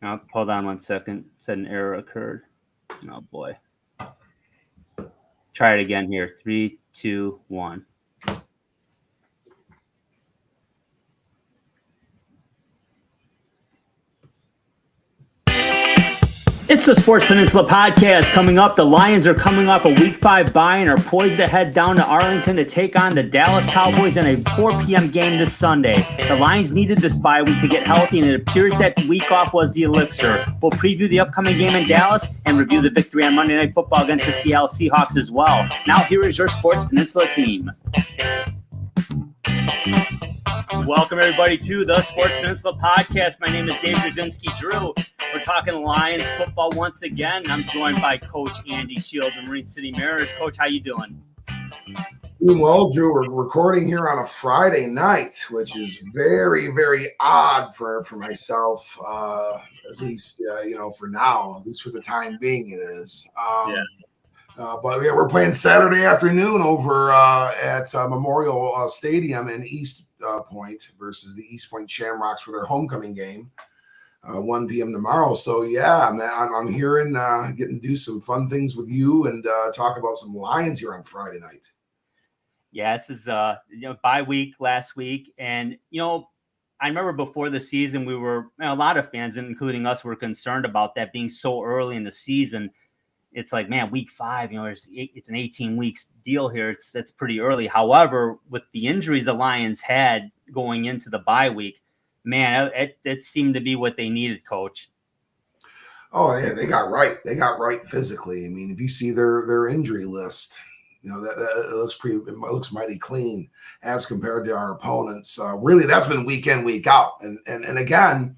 Hold on 1 second. Said an error occurred. Oh boy. Try it again here. 3, 2, 1. It's the Sports Peninsula podcast coming up. The Lions are coming off a Week 5 bye and are poised to head down to Arlington to take on the Dallas Cowboys in a 4 p.m. game this Sunday. The Lions needed this bye week to get healthy, and it appears that week off was the elixir. We'll preview the upcoming game in Dallas and review the victory on Monday Night Football against the Seattle Seahawks as well. Now here is your Sports Peninsula team. Welcome, everybody, to the Sports Peninsula podcast. My name is Dave Brzezinski Drew. We're talking Lions football once again. I'm joined by Coach Andy Shield of Marine City Mariners. Coach, how you doing? Doing well, Drew. We're recording here on a Friday night, which is very, very odd for myself, at least, for now, at least for the time being it is. But yeah, we're playing Saturday afternoon over at Memorial Stadium in East Point versus the East Point Shamrocks for their homecoming game, 1 p.m. tomorrow. So yeah, I'm here and getting to do some fun things with you and talk about some Lions here on Friday night. Yeah, this is bye week last week, and I remember before the season we were a lot of fans, including us, were concerned about that being so early in the season. It's like, man, week 5, it's an 18 weeks deal here. It's pretty early. However, with the injuries the Lions had going into the bye week, man, it seemed to be what they needed, Coach. Oh, yeah, they got right. They got right physically. I mean, if you see their injury list, that it looks mighty clean as compared to our opponents. Really, that's been week in, week out. And again,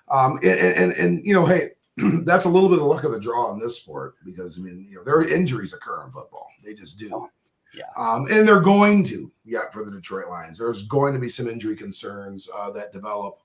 hey, that's a little bit of luck of the draw in this sport because, there are injuries occur in football. They just do. Yeah. And they're going to, for the Detroit Lions. There's going to be some injury concerns that develop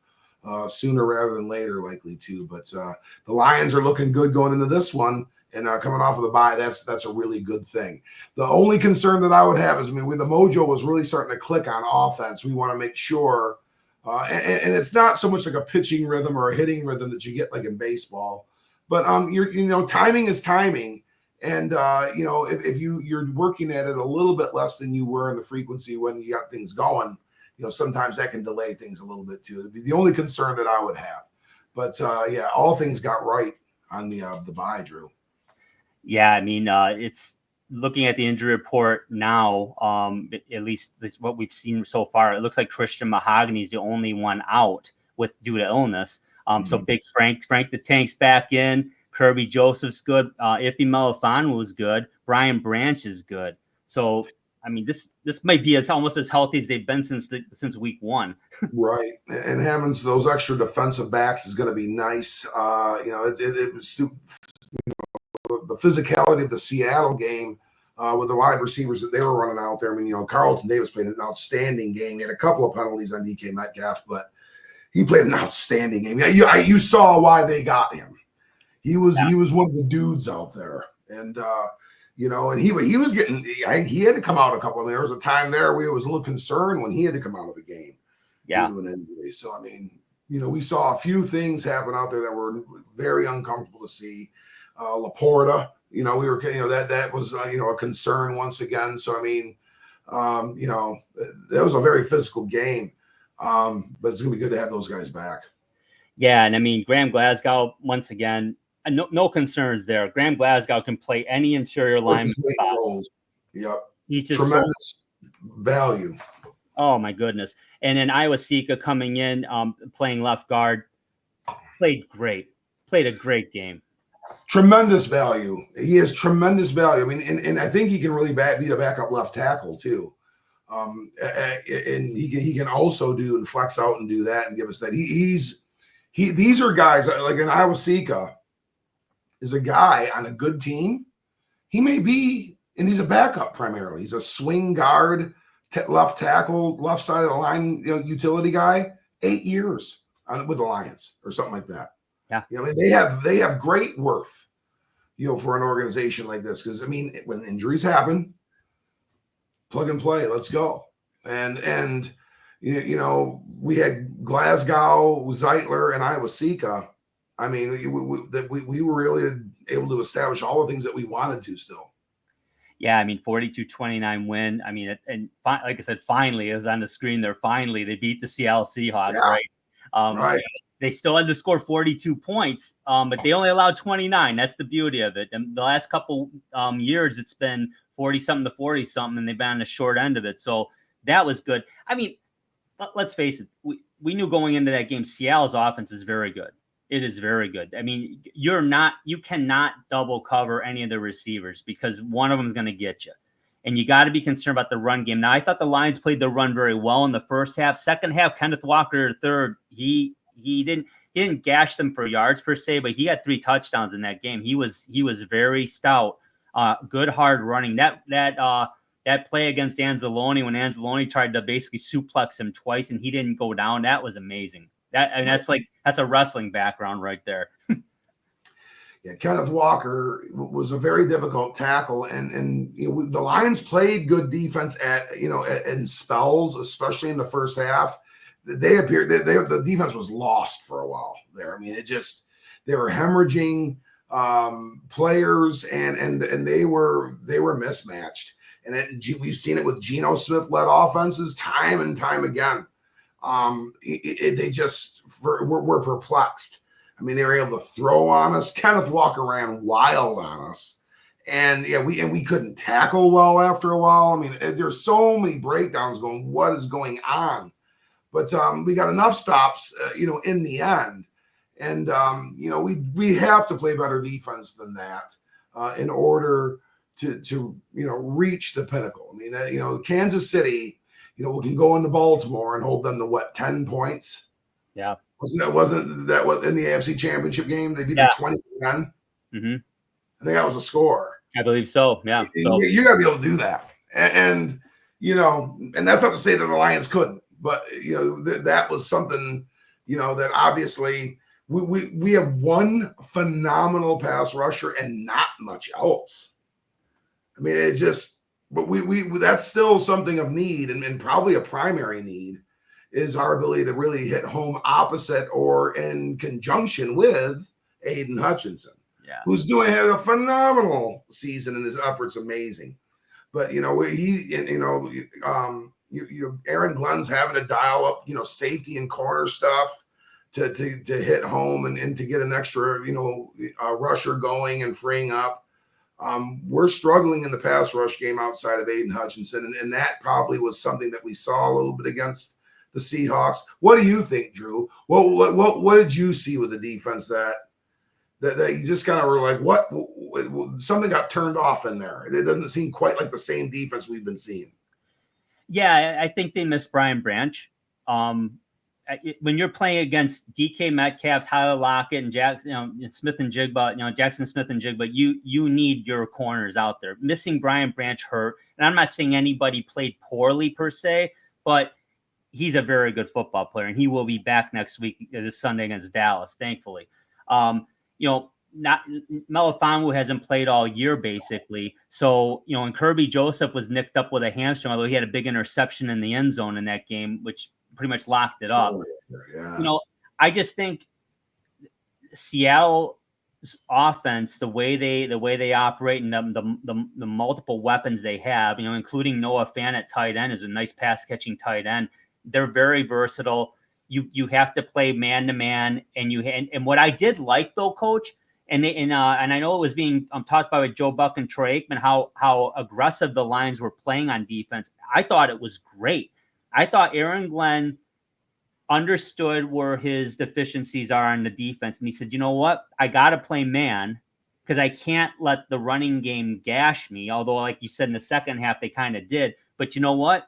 sooner rather than later, likely too. But the Lions are looking good going into this one. And coming off of the bye, that's a really good thing. The only concern that I would have is, when the mojo was really starting to click on offense, we want to make sure and it's not so much like a pitching rhythm or a hitting rhythm that you get like in baseball, but timing is timing, and if you're working at it a little bit less than you were in the frequency when you got things going, sometimes that can delay things a little bit too. It'd be the only concern that I would have, but all things got right on the bye, Drew. Yeah, it's. Looking at the injury report now, at least this what we've seen so far, it looks like Christian Mahogany is the only one out due to illness. So Big Frank the Tank's back in. Kirby Joseph's good. Iffy Melifano was good. Brian Branch is good. So this might be almost as healthy as they've been since week 1. Right, and having those extra defensive backs is going to be nice. It was. The physicality of the Seattle game with the wide receivers that they were running out there. Carlton Davis played an outstanding game. He had a couple of penalties on DK Metcalf, but he played an outstanding game. You saw why they got him. He was one of the dudes out there, and and he was getting. He had to come out a couple. There was a time there where he was a little concerned when he had to come out of the game due to an injury. So we saw a few things happen out there that were very uncomfortable to see. Laporta, we were, that was, a concern once again. So, that was a very physical game, but it's going to be good to have those guys back. Yeah. And Graham Glasgow, once again, no concerns there. Graham Glasgow can play any interior lineman. Yep. He's just tremendous value. Oh my goodness. And then Iowa Sika coming in, playing left guard, played a great game. Tremendous value. He has tremendous value. And I think he can really be a backup left tackle too. And he can also do and flex out and do that and give us that. These are guys like an Iowa Sika is a guy on a good team. He may be, and he's a backup primarily. He's a swing guard, left tackle, left side of the line, utility guy. 8 years with the Lions or something like that. Yeah, they have great worth, for an organization like this because when injuries happen, plug and play, let's go. And we had Glasgow, Zeitler, and Iowa Sika. I mean, we were really able to establish all the things that we wanted to still. Yeah, I mean, 42-29 win. I mean, like I said, finally, it was on the screen there. Finally, they beat the Seattle Seahawks, Yeah, right? right. They still had to score 42 points, but they only allowed 29. That's the beauty of it. And the last couple years, it's been 40-something to 40-something, and they've been on the short end of it. So that was good. I mean, let's face it. We knew going into that game, Seattle's offense is very good. It is very good. I mean, you cannot double cover any of the receivers because one of them is going to get you. And you got to be concerned about the run game. Now, I thought the Lions played the run very well in the first half. Second half, Kenneth Walker III, he didn't gash them for yards per se, but he had 3 touchdowns in that game. He was very stout. Good hard running. That play against Anzalone, when Anzalone tried to basically suplex him twice and he didn't go down, that was amazing. That's a wrestling background right there. Yeah, Kenneth Walker was a very difficult tackle, and the Lions played good defense in spells, especially in the first half. The defense was lost for a while there. I mean, they were hemorrhaging players, and they were mismatched. And we've seen it with Geno Smith-led offenses time and time again. They just were perplexed. I mean, they were able to throw on us. Kenneth Walker ran wild on us, and we couldn't tackle well after a while. I mean, there's so many breakdowns going. What is going on? But we got enough stops, in the end, and we have to play better defense than that in order to reach the pinnacle. I mean, Kansas City. We can go into Baltimore and hold them to 10 points? Yeah. Wasn't that what in the AFC Championship game? They beat them 20-10. Mm-hmm. I think that was a score. I believe so. Yeah. So, you got to be able to do that. And that's not to say that the Lions couldn't, but that was something, that obviously we have one phenomenal pass rusher and not much else. I mean, but that's still something of need and probably a primary need is our ability to really hit home opposite or in conjunction with Aiden Hutchinson, who's doing a phenomenal season and his effort's amazing. But Aaron Glenn's having to dial up safety and corner stuff to hit home and to get an extra rusher going and freeing up. We're struggling in the pass rush game outside of Aiden Hutchinson, and that probably was something that we saw a little bit against the Seahawks. What do you think, Drew? What did you see with the defense that you just kind of were like, what? Something got turned off in there. It doesn't seem quite like the same defense we've been seeing. Yeah, I think they missed Brian Branch. When you're playing against DK Metcalf, Tyler Lockett, and Jackson Smith and Jigba, you need your corners out there. Missing Brian Branch hurt, and I'm not saying anybody played poorly per se, but he's a very good football player, and he will be back next week, this Sunday against Dallas, thankfully. Melifonwu hasn't played all year, basically. So, and Kirby Joseph was nicked up with a hamstring, although he had a big interception in the end zone in that game, which pretty much locked it up. Yeah. I just think Seattle's offense, the way they operate and the multiple weapons they have, including Noah Fant at tight end, is a nice pass catching tight end. They're very versatile. You have to play man to man, and what I did like though, Coach, and I know it was being talked about with Joe Buck and Troy Aikman, how aggressive the Lions were playing on defense. I thought it was great. I thought Aaron Glenn understood where his deficiencies are on the defense, and he said, "You know what? I got to play man because I can't let the running game gash me." Although, like you said, in the second half they kind of did, but you know what?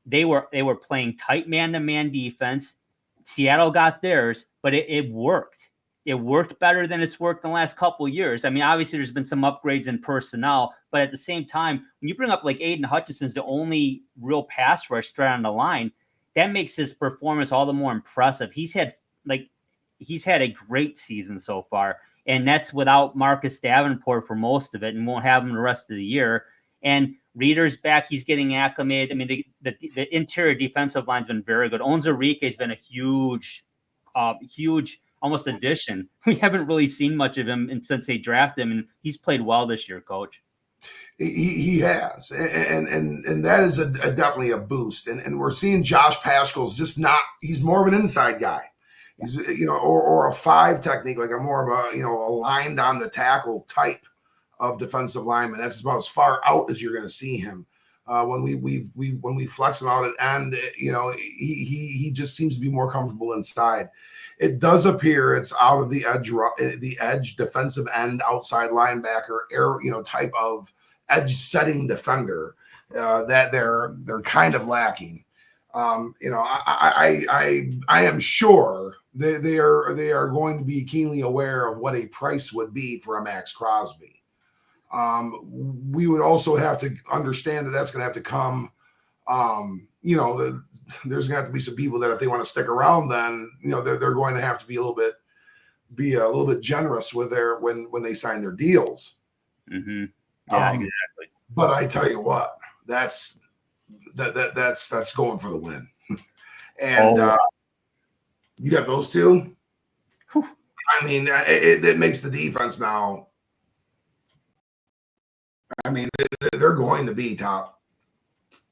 They were playing tight man-to-man defense. Seattle got theirs, but it worked. It worked better than it's worked in the last couple of years. I mean, obviously there's been some upgrades in personnel, but at the same time, when you bring up like Aiden Hutchinson's the only real pass rush threat on the line, that makes his performance all the more impressive. He's had a great season so far, and that's without Marcus Davenport for most of it, and won't have him the rest of the year. And Reader's back; he's getting acclimated. I mean, the interior defensive line's been very good. Onwuzurike has been a huge almost addition. We haven't really seen much of him since they drafted him, and he's played well this year, Coach. He has, and that is definitely a boost. And we're seeing Josh Paschal's just not. He's more of an inside guy. He's or a 5 technique, like a more of a a lined on the tackle type of defensive lineman. That's about as far out as you're going to see him. When we flex him out at end, he just seems to be more comfortable inside. It does appear it's out of the edge defensive end outside linebacker type of edge setting defender that they're kind of lacking. I am sure they are going to be keenly aware of what a price would be for a Max Crosby. We would also have to understand that that's going to have to come. There's going to have to be some people that if they want to stick around, then they're going to have to be a little bit generous with their when they sign their deals. Mm-hmm. Yeah, exactly. But I tell you what, that's going for the win. And you got those two. Whew. I mean, it makes the defense now. I mean, they're going to be top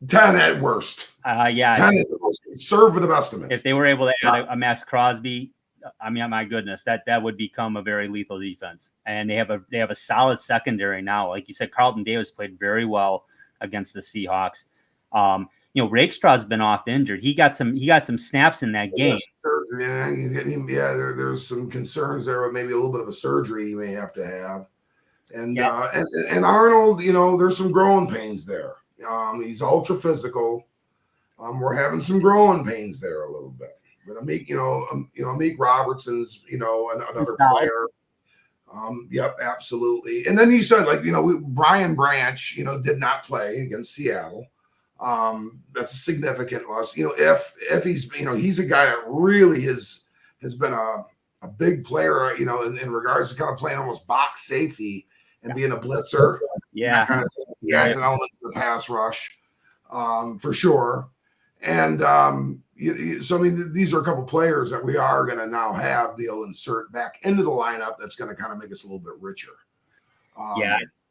10 at worst. 10 at the most conservative estimate. If they were able to add a Max Crosby, I mean, my goodness, that would become a very lethal defense. And they have a solid secondary now. Like you said, Carlton Davis played very well against the Seahawks. Rakestraw's been off injured. He got some snaps in that game. There's some concerns there with maybe a little bit of a surgery he may have to have. And Arnold, there's some growing pains there. He's ultra physical. We're having some growing pains there a little bit. But Amik Robertson's, another player. Yep, absolutely. And then you said, Brian Branch, did not play against Seattle. That's a significant loss. If he's, he's a guy that really has been a big player, in regards to kind of playing almost box safety and being a blitzer. Yeah. Kind of thing. He has an element of the pass rush, for sure. And so, I mean, these are a couple players that we are going to now have be able to insert back into the lineup. That's going to kind of make us a little bit richer.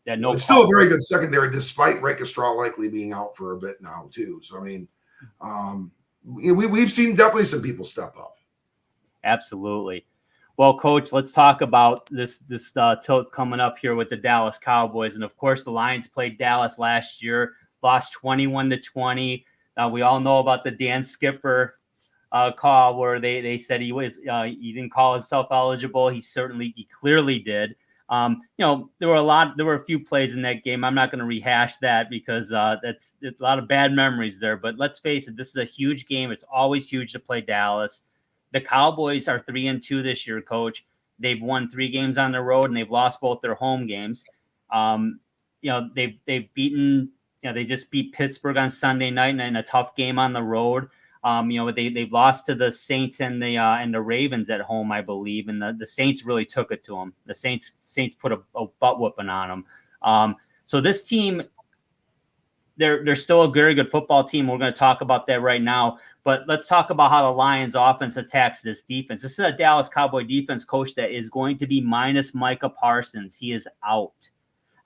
It's still a very good secondary, despite Rakestraw likely being out for a bit now too. So, I mean, we've seen definitely some people step up. Absolutely. Well, Coach, let's talk about this tilt coming up here with the Dallas Cowboys. And of course, the Lions played Dallas last year, lost 21-20. We all know about the Dan Skipper call where they said he didn't call himself eligible. He clearly did. There were a few plays in that game. I'm not going to rehash that because it's a lot of bad memories there. But let's face it, this is a huge game. It's always huge to play Dallas. The Cowboys are 3-2 this year, Coach. They've won 3 games on the road and they've lost both their home games. They've beaten. They just beat Pittsburgh on Sunday night in a tough game on the road. They've lost to the Saints and the Ravens at home, I believe, and the Saints really took it to them. The Saints put a butt whooping on them. So this team, they're still a very good football team. We're going to talk about that right now. But let's talk about how the Lions offense attacks this defense. This is a Dallas Cowboy defense, Coach, that is going to be minus Micah Parsons. He is out.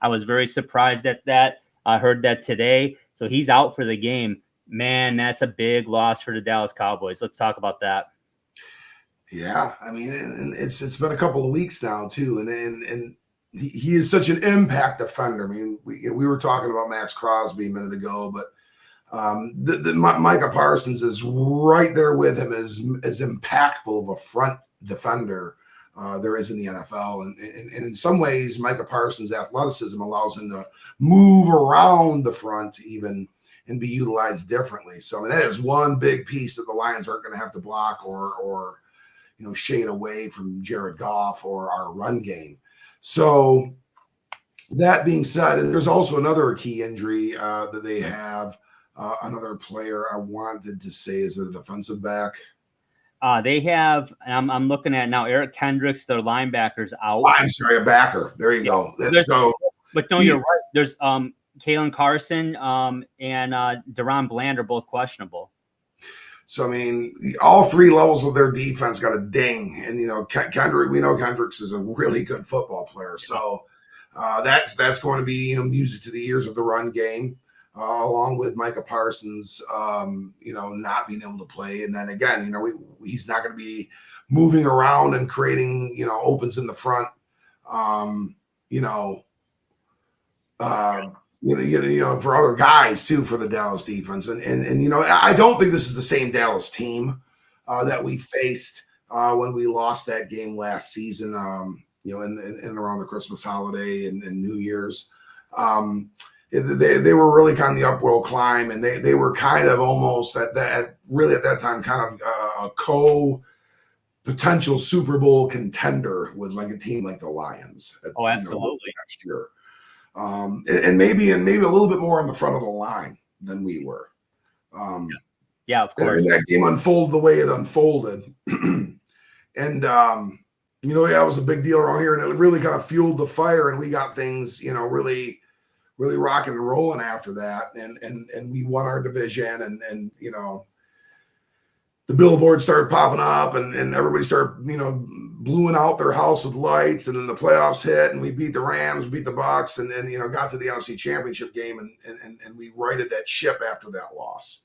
I was very surprised at that. I heard that today. So he's out for the game. Man, that's a big loss for the Dallas Cowboys. Let's talk about that. Yeah, I mean, and it's been a couple of weeks now too, and he is such an impact defender. I mean, we were talking about Max Crosby a minute ago, but Micah Parsons is right there with him as impactful of a front defender there is in the NFL, and in some ways, Micah Parsons' athleticism allows him to move around the front even and be utilized differently. So, I mean, that is one big piece that the Lions aren't going to have to block or shade away from Jared Goff or our run game. So, that being said, and there's also another key injury that they have. Another player I wanted to say is a defensive back. They have, and I'm looking at now, Eric Kendricks, their linebacker's out. Oh, I'm sorry, a backer. There you go. But no, you're right. There's Kalen Carson and Deron Bland are both questionable. So, I mean, all three levels of their defense got a ding. And, you know, Kendrick, we know Kendricks is a really good football player. So that's going to be, you know, music to the ears of the run game, along with Micah Parsons, you know, not being able to play. And then again, you know, he's not going to be moving around and creating, you know, opens in the front, you know, you know, for other guys too, for the Dallas defense. And you know, I don't think this is the same Dallas team that we faced when we lost that game last season, you know, in around the Christmas holiday and New Year's. They were really kind of the upward climb, and they were kind of almost at that time kind of a potential Super Bowl contender with like a team like the Lions. Oh, absolutely. You know, next year. And maybe a little bit more on the front of the line than we were. Yeah, of course. And that game unfolded the way it unfolded. And, you know, yeah, it was a big deal around here, and it really kind of fueled the fire, and we got things, you know, really, really rocking and rolling after that. And we won our division, and you know, the billboards started popping up, and everybody started, you know, bluing out their house with lights, and then the playoffs hit, and we beat the Rams, beat the Bucks, and you know, got to the NFC Championship game, and we righted that ship after that loss,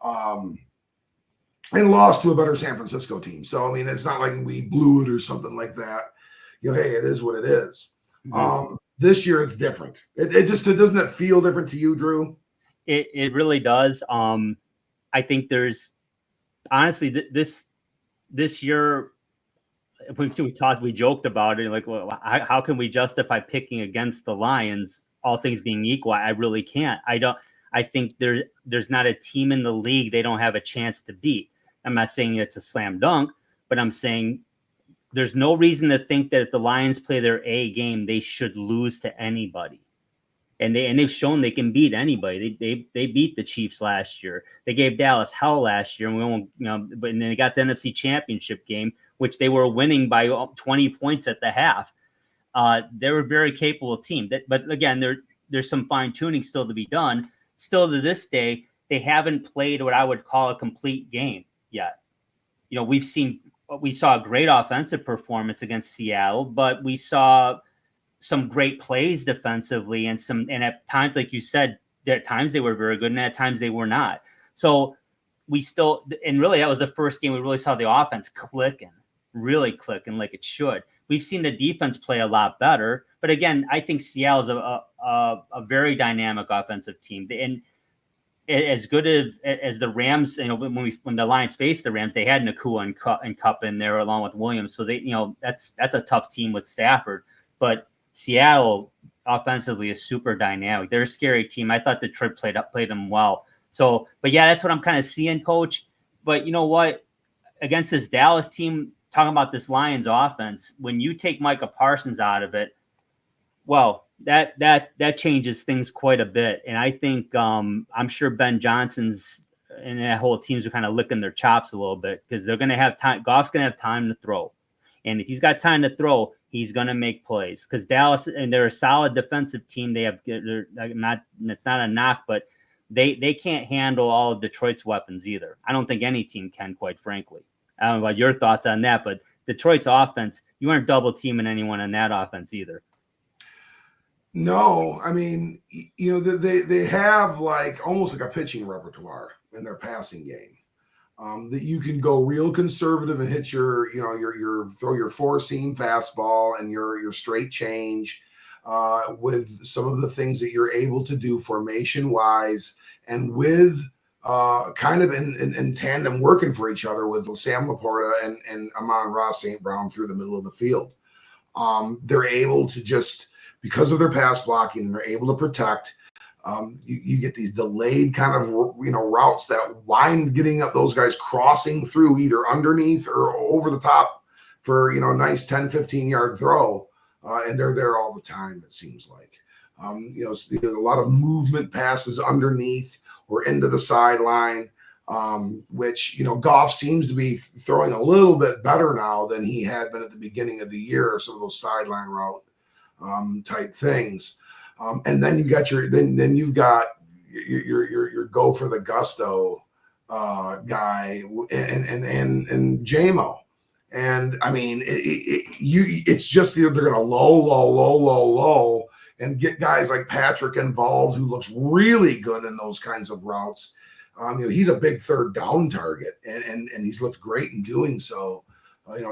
and lost to a better San Francisco team. So I mean, it's not like we blew it or something like that. You know, hey, it is what it is. Mm-hmm. This year it's different. It doesn't it feel different to you, Drew? It really does. I think there's honestly this year. We joked about it, like, well, how can we justify picking against the Lions? All things being equal, I really can't. I think there's not a team in the league they don't have a chance to beat. I'm not saying it's a slam dunk, but I'm saying there's no reason to think that if the Lions play their A game, they should lose to anybody. And they've shown they can beat anybody. They beat the Chiefs last year. They gave Dallas hell last year, and we won't, you know. But then they got the NFC Championship game, which they were winning by 20 points at the half. They were a very capable team. But again, there's some fine tuning still to be done. Still to this day, they haven't played what I would call a complete game yet. You know, we saw a great offensive performance against Seattle, but we saw some great plays defensively, and at times, like you said, there at times they were very good, and at times they were not. So really that was the first game we really saw the offense really clicking like it should. We've seen the defense play a lot better, but again, I think Seattle's a very dynamic offensive team, and as good as the Rams. You know, when the Lions faced the Rams, they had Nakua and Kupp in there along with Williams, so they, you know, that's a tough team with Stafford, but Seattle offensively is super dynamic. They're a scary team. I thought Detroit played them well. So, but yeah, that's what I'm kind of seeing, Coach. But you know what? Against this Dallas team, talking about this Lions offense, when you take Micah Parsons out of it, well, that changes things quite a bit. And I think I'm sure Ben Johnson's and that whole teams are kind of licking their chops a little bit, because they're going to have time. Goff's going to have time to throw. And if he's got time to throw, he's going to make plays, because Dallas, and they're a solid defensive team. It's not a knock, but they can't handle all of Detroit's weapons either. I don't think any team can, quite frankly. I don't know about your thoughts on that, but Detroit's offense, you aren't double teaming anyone in that offense either. No, I mean, you know, they have like almost like a pitching repertoire in their passing game. That you can go real conservative and hit your throw your four seam fastball and your straight change, with some of the things that you're able to do formation wise, and with kind of in tandem working for each other with Sam Laporta and Amon-Ra St. Brown through the middle of the field. They're able to just, because of their pass blocking, they're able to protect. You get these delayed kind of, you know, routes that wind getting up those guys crossing through either underneath or over the top for, you know, a nice 10, 15-yard throw. And they're there all the time, it seems like. You know, a lot of movement passes underneath or into the sideline, which, you know, Goff seems to be throwing a little bit better now than he had been at the beginning of the year, or some of those sideline route type things. And then you've got your go for the gusto guy and JMO. And I mean, it's just they're going to low, and get guys like Patrick involved, who looks really good in those kinds of routes. He's a big third down target, and he's looked great in doing so.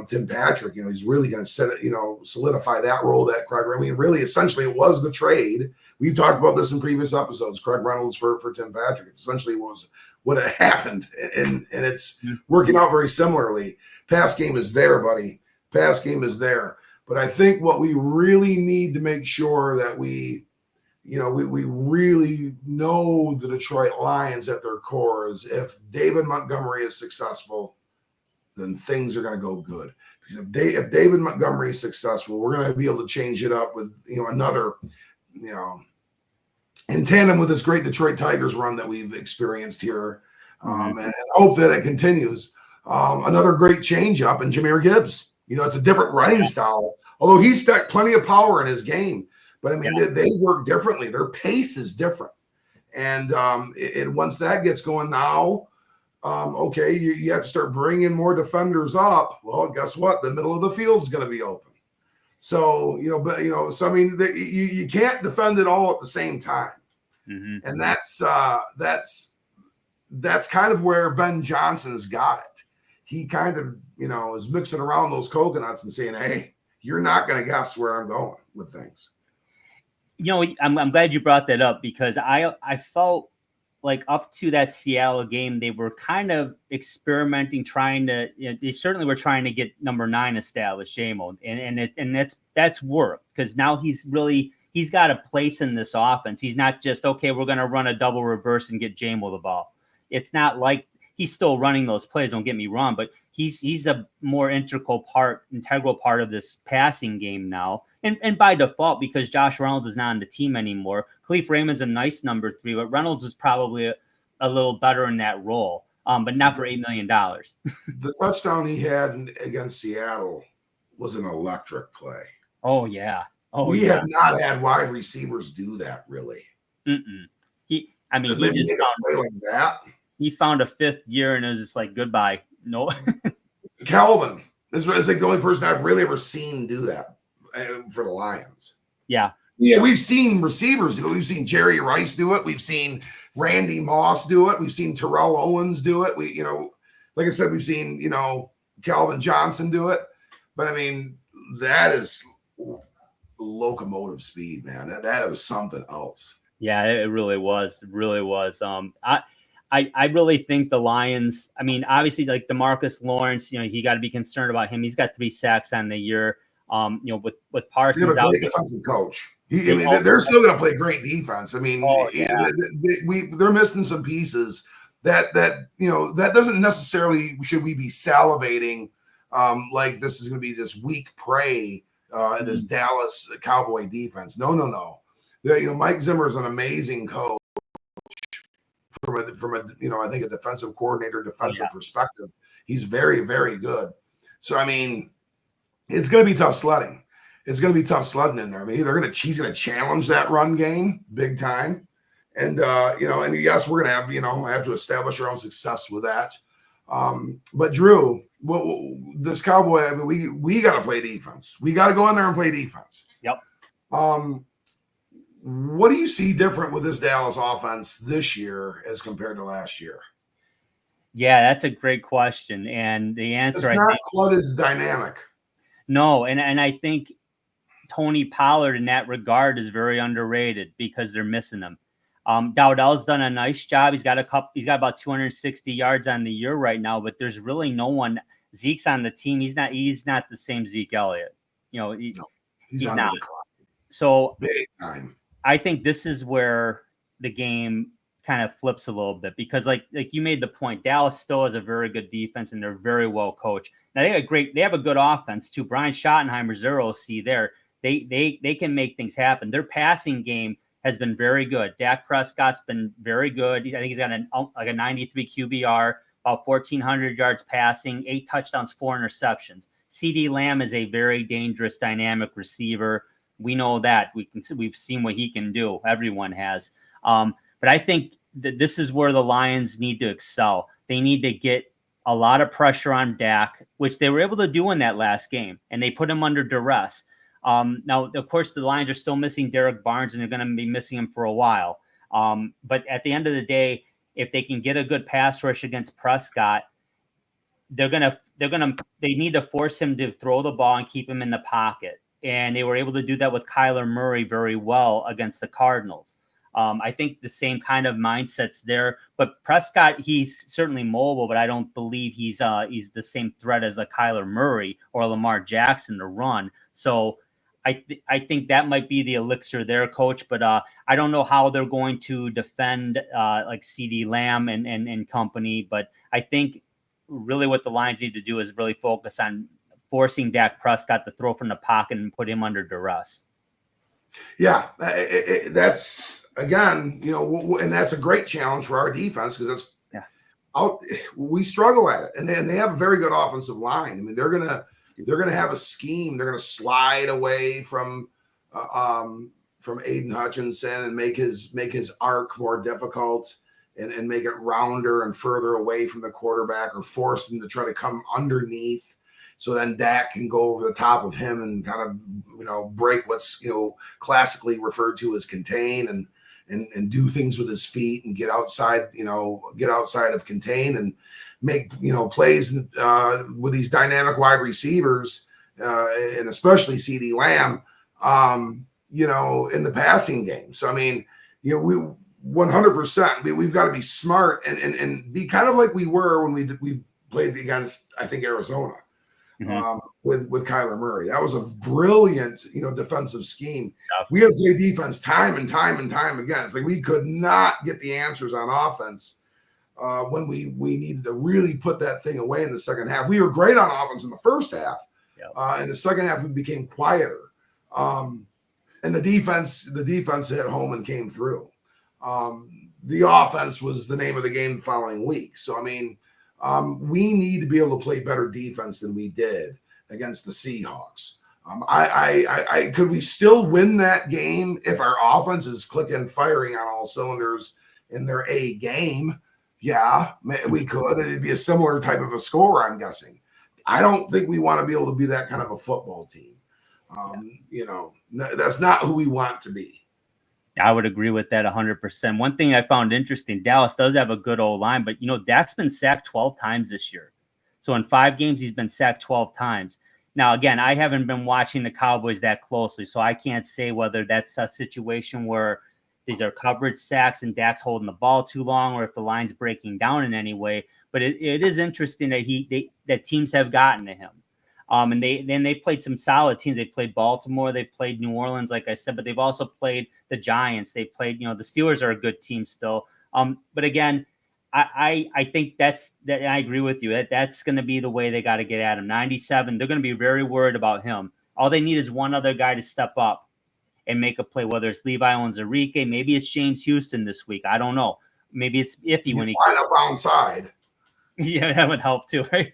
Tim Patrick, he's really going to set it, solidify that role that Craig. I mean, really, essentially, it was the trade. We've talked about this in previous episodes. Craig Reynolds for Tim Patrick. It essentially was what had happened, and it's working out very similarly. Pass game is there, buddy. Pass game is there. But I think what we really need to make sure that we really know the Detroit Lions at their core is, if David Montgomery is successful, then things are going to go good. Because if David Montgomery is successful, we're going to be able to change it up with another, in tandem with this great Detroit Tigers run that we've experienced here, and hope that it continues. Another great change up in Jahmyr Gibbs. It's a different running style, although he's got plenty of power in his game. But I mean, they work differently. Their pace is different, and once that gets going now, okay, you have to start bringing more defenders up. Well, guess what? The middle of the field is going to be open. So so I mean, you can't defend it all at the same time, and that's kind of where Ben Johnson's got it. He kind of is mixing around those coconuts and saying, "Hey, you're not going to guess where I'm going with things." I'm glad you brought that up, because I felt like up to that Seattle game, they were kind of experimenting, trying to, they certainly were trying to get number 9 established, JMO, and that's work, because now he's got a place in this offense. He's not just, okay, we're going to run a double reverse and get JMO the ball. It's not like he's still running those plays, don't get me wrong, but he's a more integral part of this passing game now. And by default, because Josh Reynolds is not on the team anymore. Khalif Raymond's a nice number 3, but Reynolds was probably a little better in that role, but not for $8 million. The touchdown he had against Seattle was an electric play. Oh, yeah. We have not had wide receivers do that, really. He just found like that. He found a 5th gear, and it was just like, goodbye. No. Calvin is like the only person I've really ever seen do that for the Lions. Yeah, we've seen receivers do it. We've seen Jerry Rice do it. We've seen Randy Moss do it. We've seen Terrell Owens do it. We, like I said, we've seen, Calvin Johnson do it. But I mean, that is locomotive speed, man. That was something else. Yeah, it really was. It really was. I really think the Lions, I mean, obviously, like DeMarcus Lawrence, you got to be concerned about him. He's got 3 sacks on the year. With Parsons, they have a great defensive coach. They're still going to play great defense. I mean, they're missing some pieces that doesn't necessarily should we be salivating like this is going to be this weak prey in this Dallas Cowboy defense. No. Mike Zimmer is an amazing coach from a I think a defensive coordinator, defensive perspective. He's very, very good. So I mean, it's going to be tough sledding. It's going to be tough sledding in there. I mean, he's going to challenge that run game big time. And, and yes, we're going to have to establish our own success with that. But Drew, this Cowboy, I mean, we got to play defense. We got to go in there and play defense. Yep. What do you see different with this Dallas offense this year as compared to last year? Yeah, that's a great question. And the answer, it's not quite as dynamic. No, and I think Tony Pollard in that regard is very underrated because they're missing him. Dowdell's done a nice job. He's got about 260 yards on the year right now, but there's really no one. Zeke's on the team. He's not the same Zeke Elliott. He's not. So big time. I think this is where the game kind of flips a little bit because like you made the point, Dallas still has a very good defense and they're very well coached. Now they have a good offense too. Brian Schottenheimer's their OC there. They can make things happen. Their passing game has been very good. Dak Prescott's been very good. I think he's got a 93 QBR, about 1,400 yards passing, 8 touchdowns, 4 interceptions. CeeDee Lamb is a very dangerous, dynamic receiver. We know that. We've seen what he can do. Everyone has. But I think this is where the Lions need to excel. They need to get a lot of pressure on Dak, which they were able to do in that last game, and they put him under duress. Now, of course, the Lions are still missing Derek Barnes, and they're going to be missing him for a while. But at the end of the day, if they can get a good pass rush against Prescott, they need to force him to throw the ball and keep him in the pocket. And they were able to do that with Kyler Murray very well against the Cardinals. I think the same kind of mindset's there, but Prescott, he's certainly mobile, but I don't believe he's the same threat as a Kyler Murray or a Lamar Jackson to run. So I think that might be the elixir there, Coach, but I don't know how they're going to defend like CeeDee Lamb and company, but I think really what the Lions need to do is really focus on forcing Dak Prescott to throw from the pocket and put him under duress. Yeah, that's again, and that's a great challenge for our defense because we struggle at it, and they have a very good offensive line. I mean, they're gonna have a scheme. They're gonna slide away from Aiden Hutchinson and make his arc more difficult, and make it rounder and further away from the quarterback, or force him to try to come underneath. So then Dak can go over the top of him and kind of, break what's, classically referred to as contain and do things with his feet and get outside of contain and make, plays with these dynamic wide receivers, and especially CeeDee Lamb, in the passing game. So, I mean, we 100%, we've got to be smart and be kind of like we were when we played against, I think, Arizona. With Kyler Murray. That was a brilliant, defensive scheme. Yeah. We had to play defense time and time again. It's like we could not get the answers on offense when we needed to really put that thing away in the second half. We were great on offense in the first half. Yeah. In the second half, we became quieter. And the defense hit home and came through. The offense was the name of the game the following week. So, I mean, we need to be able to play better defense than we did against the Seahawks. Could we still win that game if our offense is clicking, firing on all cylinders in their A game? Yeah, we could. It'd be a similar type of a score, I'm guessing. I don't think we want to be able to be that kind of a football team. That's not who we want to be. I would agree with that 100%. One thing I found interesting, Dallas does have a good O-line, but, Dak's been sacked 12 times this year. So in 5 games, he's been sacked 12 times. Now, again, I haven't been watching the Cowboys that closely, so I can't say whether that's a situation where these are coverage sacks and Dak's holding the ball too long, or if the line's breaking down in any way. But it is interesting that that teams have gotten to him. And they played some solid teams. They played Baltimore. They played New Orleans, like I said, but they've also played the Giants. They played, the Steelers are a good team still. But again, I think that I agree with you. That's going to be the way they got to get at him. 97, they're going to be very worried about him. All they need is one other guy to step up and make a play, whether it's Levi Onwuzurike, maybe it's James Houston this week. I don't know. Maybe it's Iffy when he line up outside. Yeah, that would help too, right?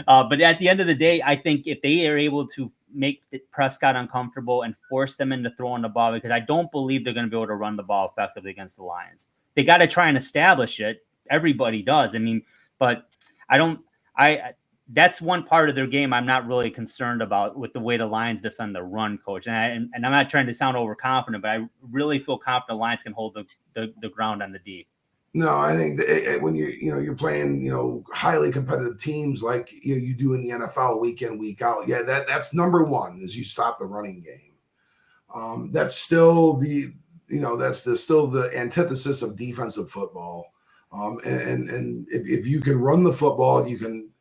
But at the end of the day, I think if they are able to make Prescott uncomfortable and force them into throwing the ball, because I don't believe they're going to be able to run the ball effectively against the Lions. They got to try and establish it. Everybody does. I mean, but that's one part of their game I'm not really concerned about with the way the Lions defend the run, Coach. And I'm not trying to sound overconfident, but I really feel confident the Lions can hold the ground on the D. No, I think when you're playing highly competitive teams like you do in the NFL week in, week out, yeah, that's number one is you stop the running game. That's still still the antithesis of defensive football. And if you can run the football, you can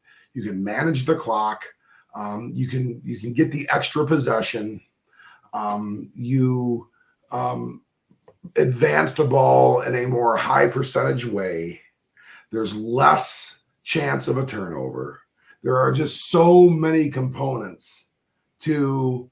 manage the clock. You can get the extra possession. Advance the ball in a more high percentage way. There's less chance of a turnover. There are just so many components to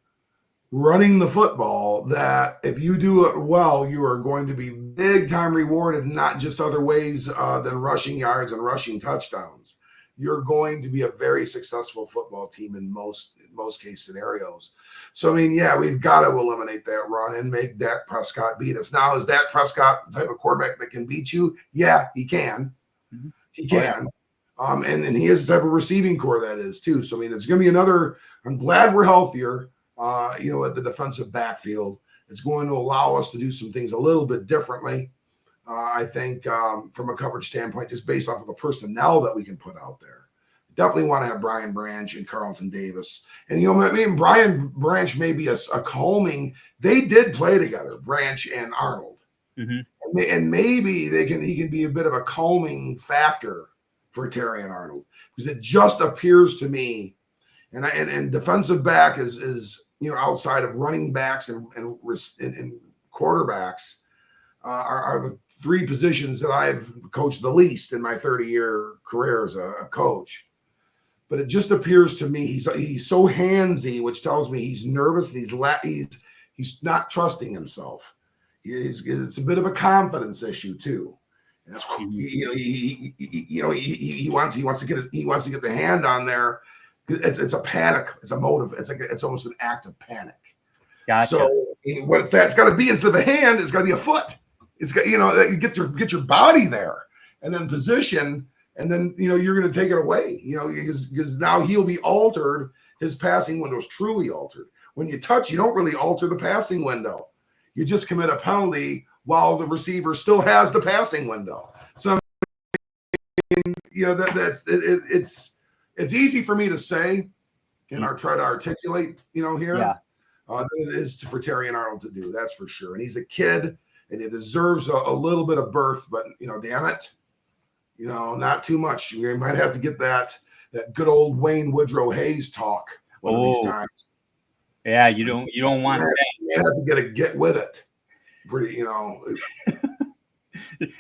running the football that if you do it well, you are going to be big time rewarded, not just other ways than rushing yards and rushing touchdowns. you're going to be a very successful football team in most case scenarios. So, I mean, yeah, we've got to eliminate that run and make Dak Prescott beat us. Now, is Dak Prescott the type of quarterback that can beat you? Yeah, he can. Mhm. He can. And he has the type of receiving core that is too. So, I mean, it's going to be another – I'm glad we're healthier, at the defensive backfield. It's going to allow us to do some things a little bit differently. I think from a coverage standpoint, just based off of the personnel that we can put out there. Definitely want to have Brian Branch and Carlton Davis. And, I mean, Brian Branch may be a calming. They did play together, Branch and Arnold. Mm-hmm. And maybe he can be a bit of a calming factor for Terry and Arnold, because it just appears to me, and defensive back is outside of running backs and quarterbacks are the three positions that I've coached the least in my 30-year career as a coach. But it just appears to me he's so handsy, which tells me he's nervous and he's not trusting himself. It's a bit of a confidence issue too. And that's, he wants to get the hand on there. It's a panic. It's a motive. It's almost an act of panic. Gotcha. So what it's got to be, instead of a hand, it's got to be a foot. It's got, you get your body there and then position, and then you're going to take it away. Because now he'll be altered. His passing window is truly altered. When you touch, you don't really alter the passing window. You just commit a penalty while the receiver still has the passing window. So it's easy for me to say, and I try to articulate, here. Yeah. Than it is for Terry and Arnold to do. That's for sure. And he's a kid, and he deserves a little bit of birth, but damn it, not too much. You might have to get that good old Wayne Woodrow Hayes talk one of these times. Yeah, you don't want that. You have to get with it. Pretty,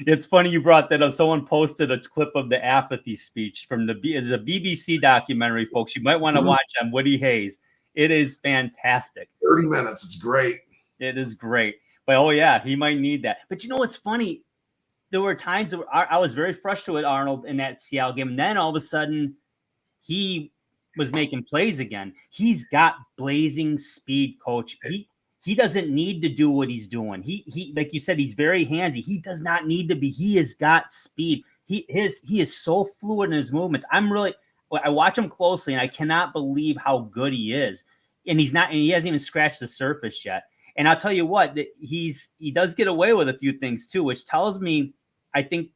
It's funny you brought that up. Someone posted a clip of the apathy speech from it's a BBC documentary, folks. You might want to watch on Woody Hayes. It is fantastic. 30 minutes. It's great. It is great. But he might need that. But what's funny? There were times where I was very frustrated with Arnold in that Seattle game. And then all of a sudden he was making plays again. He's got blazing speed, coach. He doesn't need to do what he's doing. He like you said, he's very handsy. He does not need to be. He has got speed. He is so fluid in his movements. I watch him closely, and I cannot believe how good he is. And he hasn't even scratched the surface yet. And I'll tell you what, he does get away with a few things too, which tells me, I think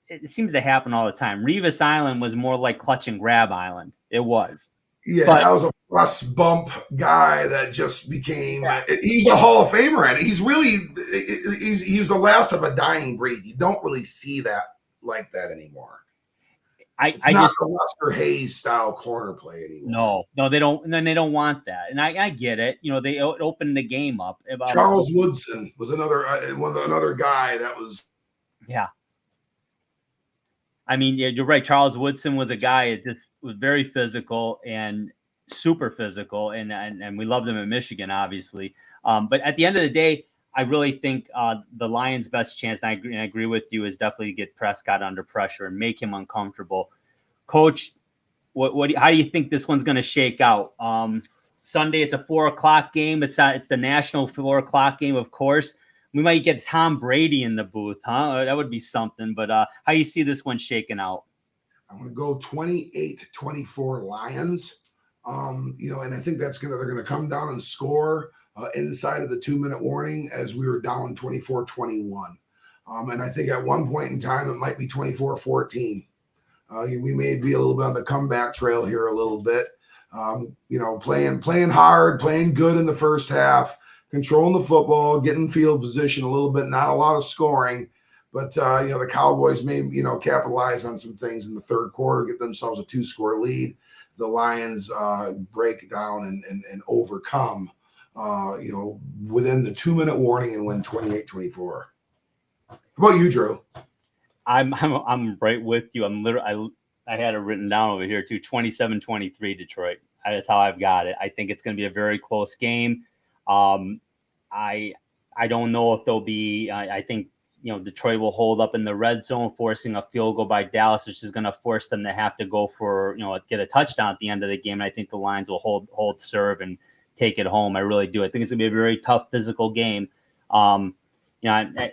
it seems to happen all the time. Revis Island was more like clutch and grab island. It was. Yeah, that was a press bump guy that just became. He's a Hall of Famer at it. He was the last of a dying breed. You don't really see that like that anymore. It's not the Lester Hayes style corner play anymore. No, they don't. And then they don't want that. And I get it. They opened the game up. Charles Woodson was another guy that was. Yeah. I mean, you're right. Charles Woodson was a guy that just was very physical and super physical, and we loved him in Michigan, obviously. But at the end of the day, I really think the Lions' best chance, and I agree with you, is definitely to get Prescott under pressure and make him uncomfortable. Coach, how do you think this one's going to shake out? Sunday, it's a 4:00 game. It's the national 4:00 game, of course. We might get Tom Brady in the booth, huh? That would be something. But how do you see this one shaking out? I'm going to go 28-24 Lions. And I think they're going to come down and score inside of the 2-minute warning, as we were down 24-21. And I think at one point in time, it might be 24-14. We may be a little bit on the comeback trail here a little bit. Playing hard, playing good in the first half, controlling the football, getting field position a little bit, not a lot of scoring. But, the Cowboys may, capitalize on some things in the third quarter, get themselves a 2-score lead. The Lions break down and overcome, within the 2-minute warning and win 28-24. How about you, Drew? I'm right with you. I had it written down over here too. 27-23 Detroit. That's how I've got it. I think it's going to be a very close game. I don't know if there'll be. I think Detroit will hold up in the red zone, forcing a field goal by Dallas, which is going to force them to have to go for, get a touchdown at the end of the game. And I think the Lions will hold serve and take it home. I really do. I think it's going to be a very tough physical game. I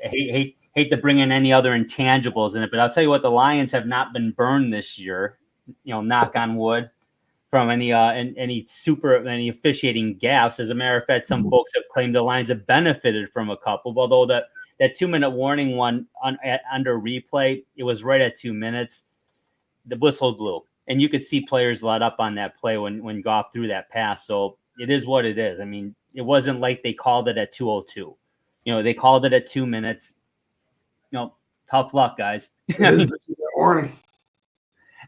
hate to bring in any other intangibles in it, but I'll tell you what, the Lions have not been burned this year, knock on wood, from any officiating gaffes. As a matter of fact, some folks have claimed the Lions have benefited from a couple, although that 2-minute warning one under replay, it was right at 2 minutes. The whistle blew, and you could see players let up on that play when Goff threw that pass. So it is what it is. I mean, it wasn't like they called it at 2:02. They called it at 2 minutes. Tough luck, guys. It is the warning.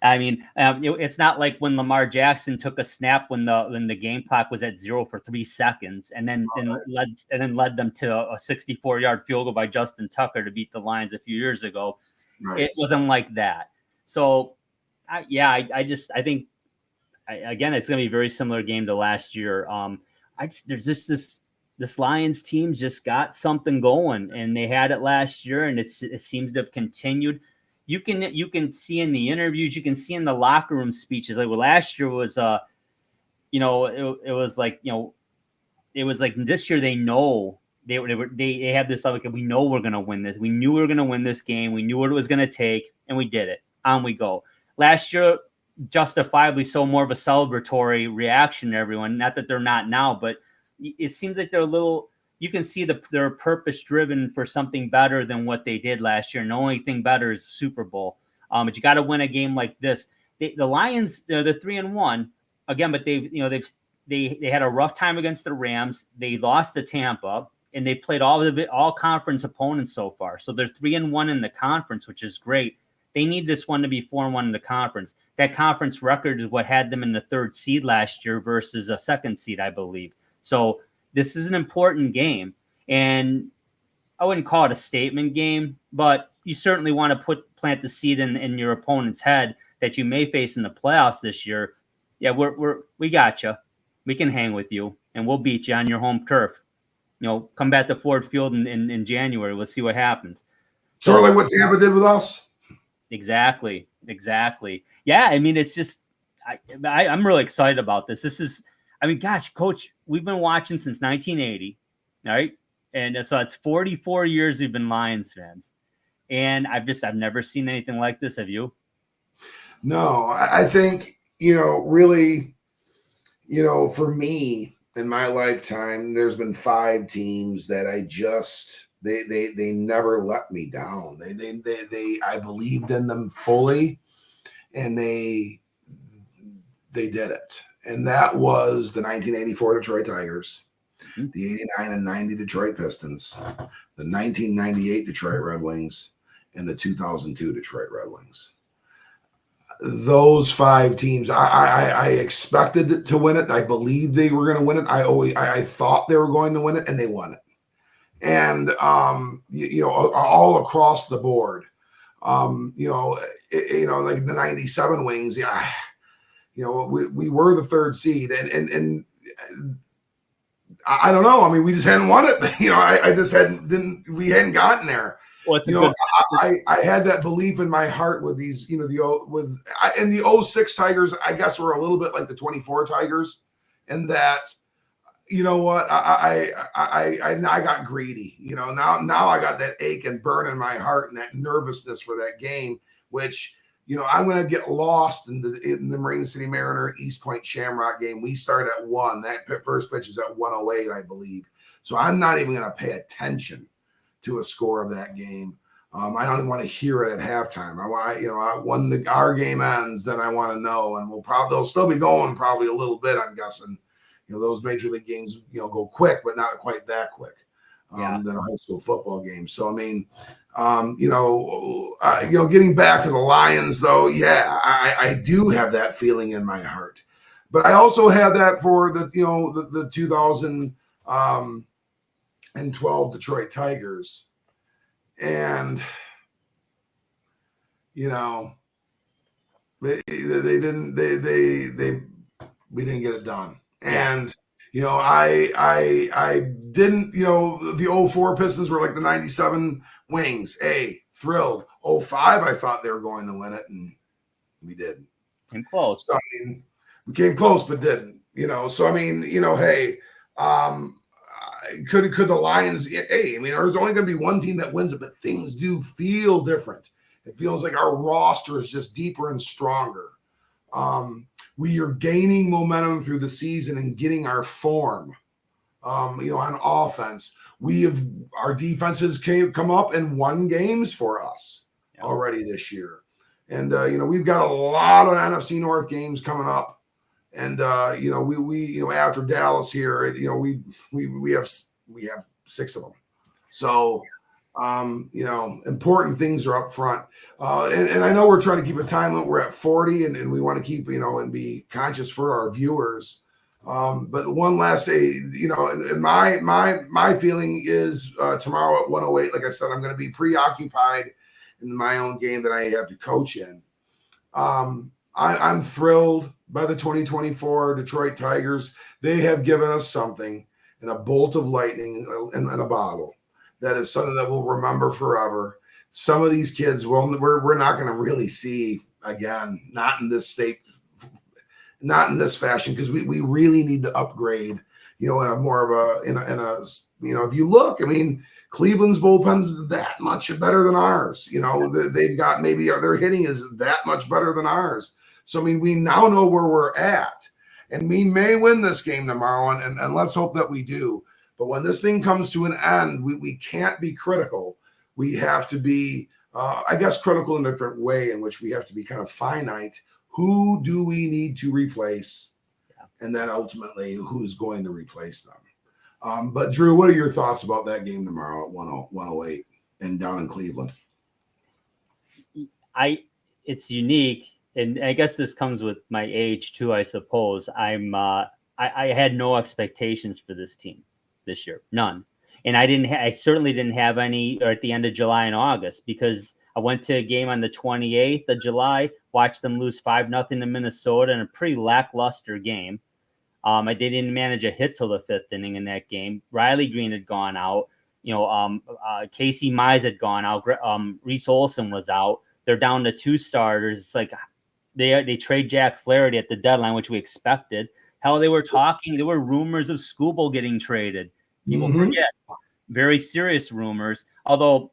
I mean, it's not like when Lamar Jackson took a snap when the game clock was at 0 for 3 seconds, and then led them to a 64-yard field goal by Justin Tucker to beat the Lions a few years ago. Right. It wasn't like that. So, I think again, it's going to be a very similar game to last year. There's just this Lions team just got something going, and they had it last year, and it seems to have continued. You can see in the interviews, you can see in the locker room speeches. Like, well, last year was it was like this year they know they have this like, we know we're gonna win this. We knew we were gonna win this game. We knew what it was gonna take, and we did it. On we go. Last year, justifiably so, more of a celebratory reaction to everyone. Not that they're not now, but it seems like they're a little. You can see they're purpose driven for something better than what they did last year. And the only thing better is the Super Bowl. But you got to win a game like this. The Lions, they're 3-1 again, but they had a rough time against the Rams. They lost to Tampa, and they played all conference opponents so far. So they're 3-1 in the conference, which is great. They need this one to be 4-1 in the conference. That conference record is what had them in the 3rd seed last year versus a 2nd seed, I believe. So this is an important game, and I wouldn't call it a statement game, but you certainly want to plant the seed in your opponent's head that you may face in the playoffs this year. Yeah, we got you. We can hang with you, and we'll beat you on your home turf. Come back to Ford Field in January. Let's see what happens. Sort of like what Tampa did with us. Exactly. Yeah, I mean, it's just I'm really excited about this. This is. I mean, gosh, Coach, we've been watching since 1980, right? And so it's 44 years we've been Lions fans. And I've never seen anything like this. Have you? No, I think, really, for me in my lifetime, there's been 5 teams that they never let me down. I believed in them fully, and they did it. And that was the 1984 Detroit Tigers, the 89 and 90 Detroit Pistons, the 1998 Detroit Red Wings, and the 2002 Detroit Red Wings. Those 5 teams, I expected to win it. I believed they were going to win it. I thought they were going to win it, and they won it. And all across the board, like the 97 Wings, yeah. We were the 3rd seed, and I don't know. I mean, we just hadn't won it. We hadn't gotten there. Well, I had that belief in my heart with these, in the 06 Tigers, I guess we're a little bit like the 24 Tigers, and that, I got greedy. Now I got that ache and burn in my heart and that nervousness for that game, which. I'm going to get lost in the Marine City Mariner East Point Shamrock game. We start at 1. That first pitch is at 1:08, I believe. So I'm not even going to pay attention to a score of that game. I don't even want to hear it at halftime. When our game ends, then I want to know, and they'll still be going probably a little bit. I'm guessing. Those major league games, go quick, but not quite that quick. Than a high school football game. So I mean. Getting back to the Lions, though, yeah, I do have that feeling in my heart, but I also have that for the 2012 Detroit Tigers, and we didn't get it done, and You know, I didn't, you know, the '04 Pistons were like the '97 Wings. Hey, thrilled. '05, I thought they were going to win it, and we didn't. Came close. So, I mean, we came close, but didn't. You know, so I mean, you know, hey, could the Lions? Hey, I mean, there's only going to be one team that wins it, but things do feel different. It feels like our roster is just deeper and stronger. We are gaining momentum through the season and getting our form. You know, on offense, our defenses come up and won games for us already this year, and you know, we've got a lot of NFC North games coming up, and you know, we you know, after Dallas here, you know, we have 6 of them, so you know, important things are up front. And I know we're trying to keep a time limit. We're at 40, and we want to keep, you know, and be conscious for our viewers. But one last say, you know, and my feeling is tomorrow at 108, like I said, I'm going to be preoccupied in my own game that I have to coach in. I'm thrilled by the 2024 Detroit Tigers. They have given us something in a bolt of lightning in a bottle. That is something that we'll remember forever. Some of these kids, well, we're not going to really see again, not in this state, not in this fashion, because we really need to upgrade, you know, in a more of a you know, if you look, I mean, Cleveland's bullpen's that much better than ours. You know, they've got maybe their hitting is that much better than ours. So I mean, we now know where we're at, and we may win this game tomorrow, and let's hope that we do. But when this thing comes to an end, we can't be critical. We have to be, I guess, critical in a different way, in which we have to be kind of finite. Who do we need to replace? And then ultimately, who's going to replace them? But Drew, what are your thoughts about that game tomorrow at 108 and down in Cleveland? It's unique, and I guess this comes with my age too, I suppose. I had no expectations for this team this year, none. And I certainly didn't have any at the end of July and August, because I went to a game on the 28th of July, watched them lose 5-0 to Minnesota in a pretty lackluster game. They didn't manage a hit till the 5th inning in that game. Riley Green had gone out. You know, Casey Mize had gone out. Reese Olson was out. They're down to 2 starters. It's like they trade Jack Flaherty at the deadline, which we expected. Hell, they were talking. There were rumors of Skubal getting traded. People forget. Very serious rumors. Although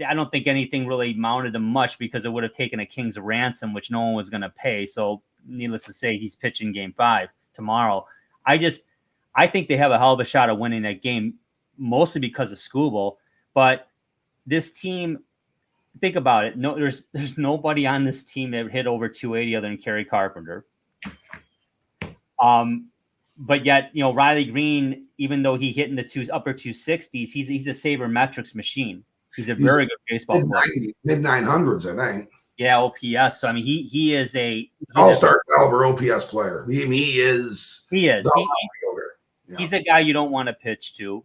I don't think anything really mounted to much, because it would have taken a king's ransom, which no one was going to pay. So needless to say, he's pitching game 5 tomorrow. I think they have a hell of a shot of winning that game, mostly because of Skubal. But this team, think about it. No, there's nobody on this team that hit over 280 other than Kerry Carpenter. But yet, you know, Riley Green, even though he hit in the upper 260s, he's a sabermetrics machine. He's a very good baseball player. Mid 900s, I think. Yeah, OPS. So I mean, he is all-star caliber OPS player. He is. Yeah. He's a guy you don't want to pitch to.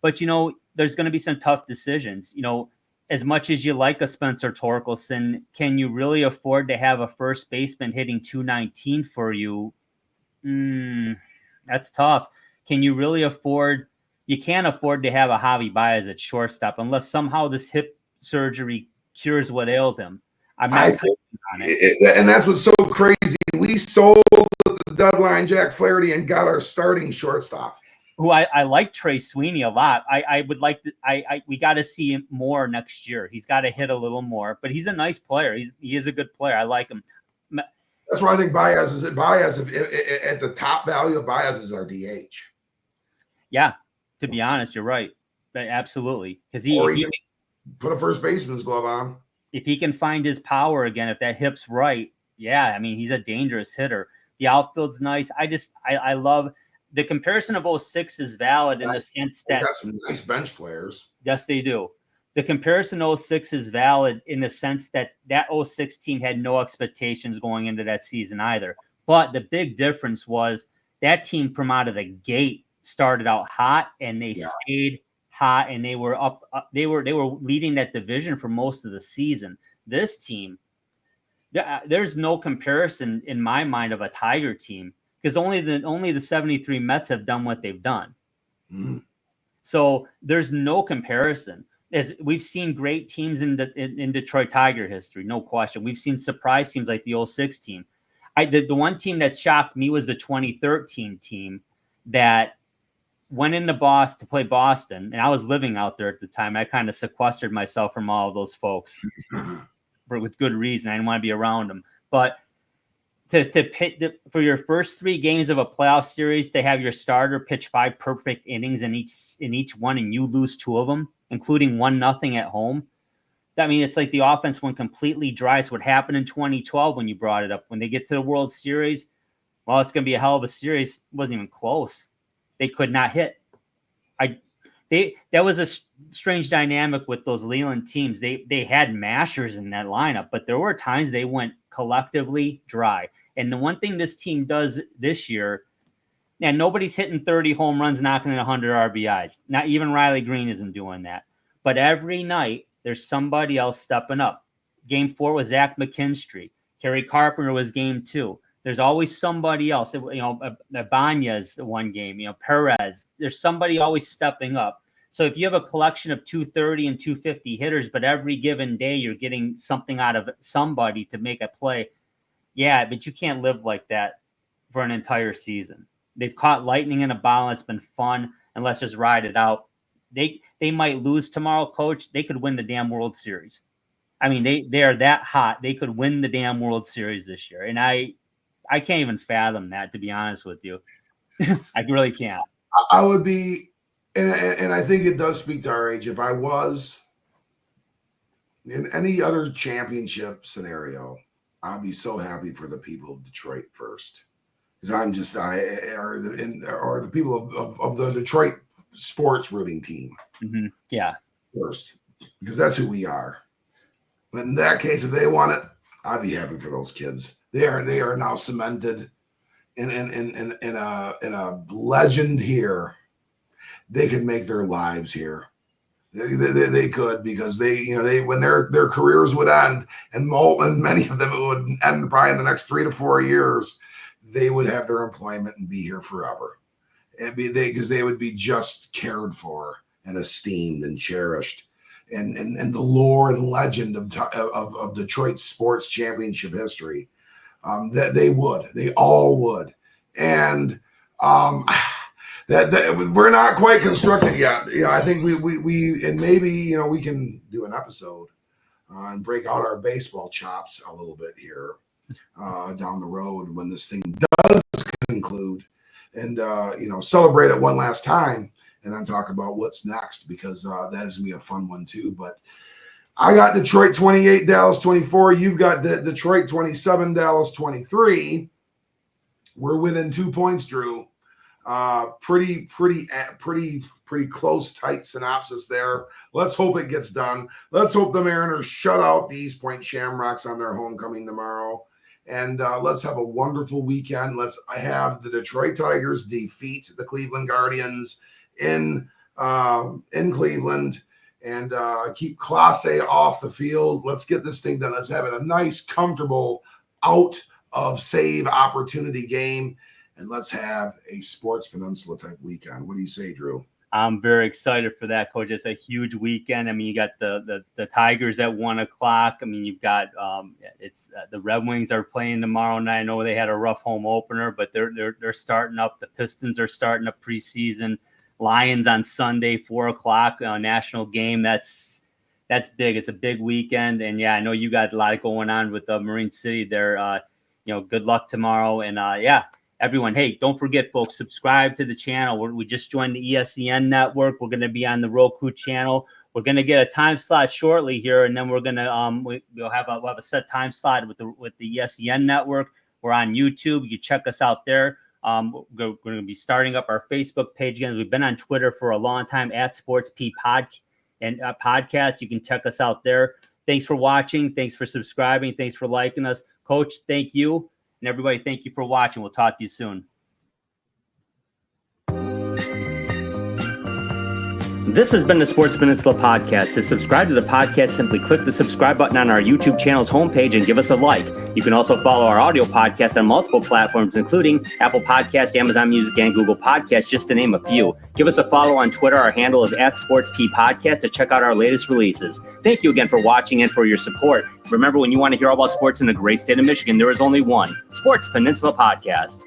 But you know, there's going to be some tough decisions. You know, as much as you like a Spencer Torkelson, can you really afford to have a first baseman hitting 219 for you? That's tough. Can you really afford? You can't afford to have a Javi Baez at shortstop unless somehow this hip surgery cures what ailed him. I'm not on it. And that's what's so crazy. We sold the deadline Jack Flaherty and got our starting shortstop. Who I like Trey Sweeney a lot. I would like to. We got to see him more next year. He's got to hit a little more, but he's a nice player. He is a good player. I like him. That's why I think Baez at the top value of Baez is our DH. Yeah, to be honest, you're right. Absolutely, because he put a first baseman's glove on. If he can find his power again, if that hip's right, yeah, I mean, he's a dangerous hitter. The outfield's nice. I love the comparison of 06 is valid in the sense that got some nice bench players. Yes, they do. The comparison 06 is valid in the sense that 06 team had no expectations going into that season either. But the big difference was that team from out of the gate started out hot, and they stayed hot, and they were up. They were leading that division for most of the season. This team, there's no comparison in my mind of a Tiger team because only the 73 Mets have done what they've done. Mm-hmm. So there's no comparison. As we've seen great teams in Detroit Tiger history, no question. We've seen surprise teams like the 06 team. The one team that shocked me was the 2013 team that went into Boston to play Boston, and I was living out there at the time. I kind of sequestered myself from all of those folks with good reason. I didn't want to be around them. But for your first 3 games of a playoff series, to have your starter pitch 5 perfect innings in each one, and you lose 2 of them, including 1-0 at home. I mean, it's like the offense went completely dry. It's what happened in 2012 when you brought it up. When they get to the World Series, well, it's going to be a hell of a series. It wasn't even close. They could not hit. That was a strange dynamic with those Leland teams. They had mashers in that lineup, but there were times they went collectively dry. And the one thing this team does this year, and nobody's hitting 30 home runs, knocking in 100 RBIs. Not even Riley Green isn't doing that. But every night, there's somebody else stepping up. Game 4 was Zach McKinstry. Kerry Carpenter was game 2. There's always somebody else. Ibanez one game. Perez. There's somebody always stepping up. So if you have a collection of 230 and 250 hitters, but every given day you're getting something out of somebody to make a play, yeah, but you can't live like that for an entire season. They've caught lightning in a bottle. It's been fun, and let's just ride it out. They might lose tomorrow, Coach. They could win the damn World Series. I mean, they are that hot. They could win the damn World Series this year, and I can't even fathom that, to be honest with you. I really can't. I would be, and I think it does speak to our age. If I was in any other championship scenario, I'd be so happy for the people of Detroit first, because or the people of the Detroit sports rooting team. Mm-hmm. Yeah, first, because that's who we are. But in that case, if they want it, I'd be happy for those kids. They are now cemented in a legend here. They could make their lives here. They could, because they when their careers would end, and many of them, it would end probably in the next 3 to 4 years, they would have their employment and be here forever. Because they would be just cared for and esteemed and cherished, and the lore and legend of Detroit sports championship history. That they all would, and that we're not quite constructed yet. I think we and maybe we can do an episode and break out our baseball chops a little bit here down the road when this thing does conclude, and celebrate it one last time, and then talk about what's next, because that is gonna be a fun one too. But I got Detroit 28, Dallas 24. You've got Detroit 27, Dallas 23. We're within 2 points, Drew. Pretty close, tight synopsis there. Let's hope it gets done. Let's hope the Mariners shut out the East Point Shamrocks on their homecoming tomorrow. And let's have a wonderful weekend. Let's have the Detroit Tigers defeat the Cleveland Guardians in Cleveland, and keep Clase off the field. Let's get this thing done. Let's have it a nice, comfortable, out of save opportunity game, and let's have a Sports Peninsula type weekend. What do you say, Drew? I'm very excited for that, Coach. It's a huge weekend. I mean, you got the Tigers at 1:00. I mean, you've got the Red Wings are playing tomorrow night. I know they had a rough home opener, but they're starting up. The Pistons are starting up preseason. Lions on Sunday, 4:00, national game. That's big. It's a big weekend, and yeah, I know you got a lot going on with Marine City there. Good luck tomorrow, and everyone, hey, don't forget, folks, subscribe to the channel. We just joined the ESEN network. We're going to be on the Roku channel. We're going to get a time slot shortly here, and then we're going to we'll have a set time slot with the ESEN network. We're on YouTube. You can check us out there. We're going to be starting up our Facebook page again. We've been on Twitter for a long time at SportsP podcast. You can check us out there. Thanks for watching. Thanks for subscribing. Thanks for liking us. Coach, thank you. And everybody, thank you for watching. We'll talk to you soon. This has been the Sports Peninsula Podcast. To subscribe to the podcast, simply click the subscribe button on our YouTube channel's homepage and give us a like. You can also follow our audio podcast on multiple platforms, including Apple Podcasts, Amazon Music, and Google Podcasts, just to name a few. Give us a follow on Twitter. Our handle is @SportsPodcast to check out our latest releases. Thank you again for watching and for your support. Remember, when you want to hear all about sports in the great state of Michigan, there is only one Sports Peninsula Podcast.